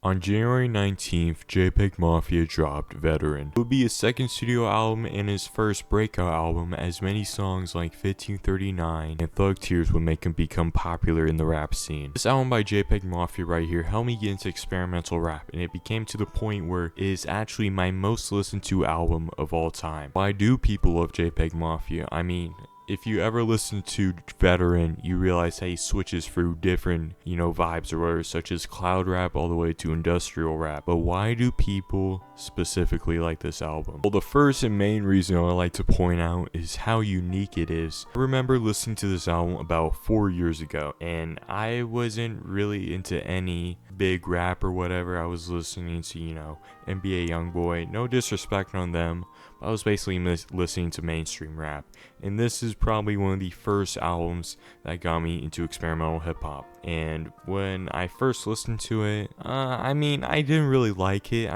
On January 19th, Jpegmafia dropped Veteran. It would be his second studio album and his first breakout album, as many songs like 1539 and Thug Tears would make him become popular in the rap scene. This album by Jpegmafia right here helped me get into experimental rap, and it became to the point where it is actually my most listened to album of all time. Why do people love Jpegmafia? I mean, if you ever listen to Veteran, you realize how he switches through different, vibes or whatever, such as cloud rap all the way to industrial rap. But why do people specifically like this album? Well, the first and main reason I like to point out is how unique it is. I remember listening to this album about 4 years ago, and I wasn't really into any big rap or whatever. I was listening to, NBA Youngboy. No disrespect on them, but I was basically listening to mainstream rap. And this is probably one of the first albums that got me into experimental hip hop. And when I first listened to it, I didn't really like it.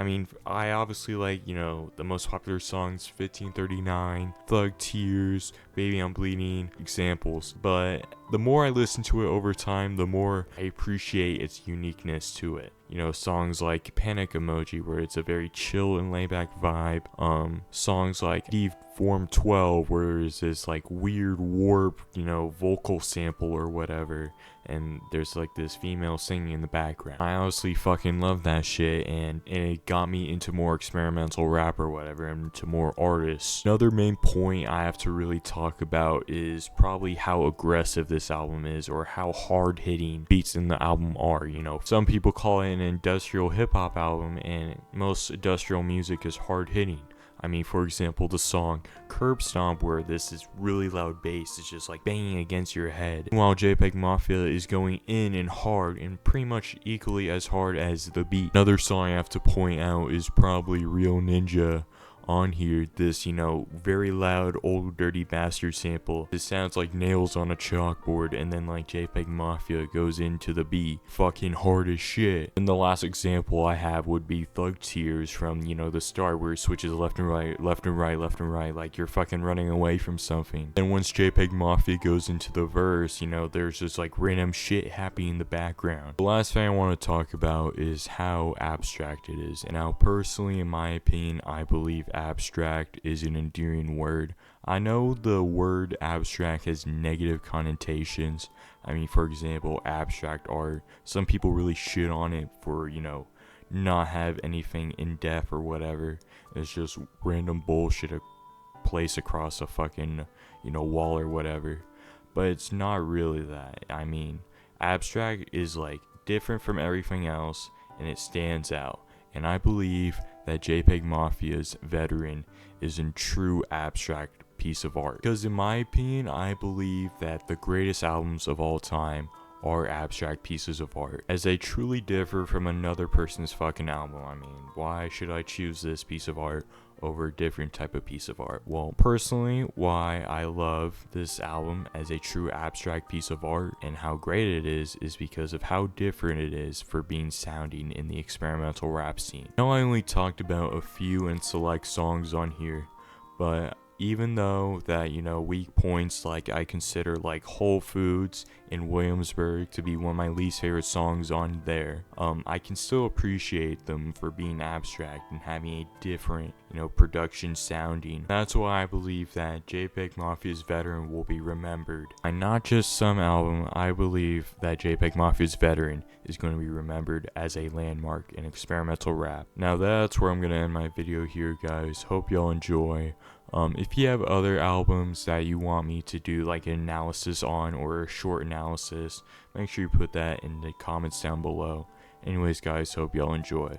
I obviously like, the most popular songs, 1539, Thug Tears, Baby I'm Bleeding, examples. But the more I listen to it over time, the more I appreciate its uniqueness to it. Songs like Panic Emoji, where it's a very chill and laid back vibe. Songs like Form 12, where there's this like weird warp, vocal sample or whatever, and there's like this female singing in the background. I honestly fucking love that shit, and it got me into more experimental rap or whatever, and to more artists. Another main point I have to really talk about is probably how aggressive this album is, or how hard hitting beats in the album are. Some people call it an industrial hip hop album, and most industrial music is hard hitting. For example, the song Curb Stomp, where this is really loud bass is just like banging against your head, while Jpegmafia is going in and hard, and pretty much equally as hard as the beat. Another song I have to point out is probably Real Ninja on here. This, very loud Old Dirty Bastard sample. It sounds like nails on a chalkboard, and then like Jpegmafia goes into the beat fucking hard as shit. And the last example I have would be Thug Tears from, the start, where it switches left and right, left and right, left and right, like you're fucking running away from something. And once Jpegmafia goes into the verse, there's just like random shit happening in the background. The last thing I want to talk about is how abstract it is. And now personally, in my opinion, I believe abstract is an endearing word. I know the word abstract has negative connotations. For example, abstract art. Some people really shit on it for, not have anything in depth or whatever. It's just random bullshit placed across a fucking, wall or whatever. But it's not really that. Abstract is like different from everything else, and it stands out. And I believe that Jpegmafia's Veteran is a true abstract piece of art. Because in my opinion, I believe that the greatest albums of all time are abstract pieces of art, as they truly differ from another person's fucking album. Why should I choose this piece of art over a different type of piece of art? Well, personally, why I love this album as a true abstract piece of art and how great it is because of how different it is for being sounding in the experimental rap scene. Now, I only talked about a few and select songs on here, but even though that, weak points, like I consider like Whole Foods in Williamsburg to be one of my least favorite songs on there, I can still appreciate them for being abstract and having a different, production sounding. That's why I believe that Jpegmafia's Veteran will be remembered. And not just some album, I believe that Jpegmafia's Veteran is going to be remembered as a landmark in experimental rap. Now that's where I'm going to end my video here, guys. Hope y'all enjoy. If you have other albums that you want me to do like an analysis on, or a short analysis, make sure you put that in the comments down below. Anyways, guys, hope y'all enjoy.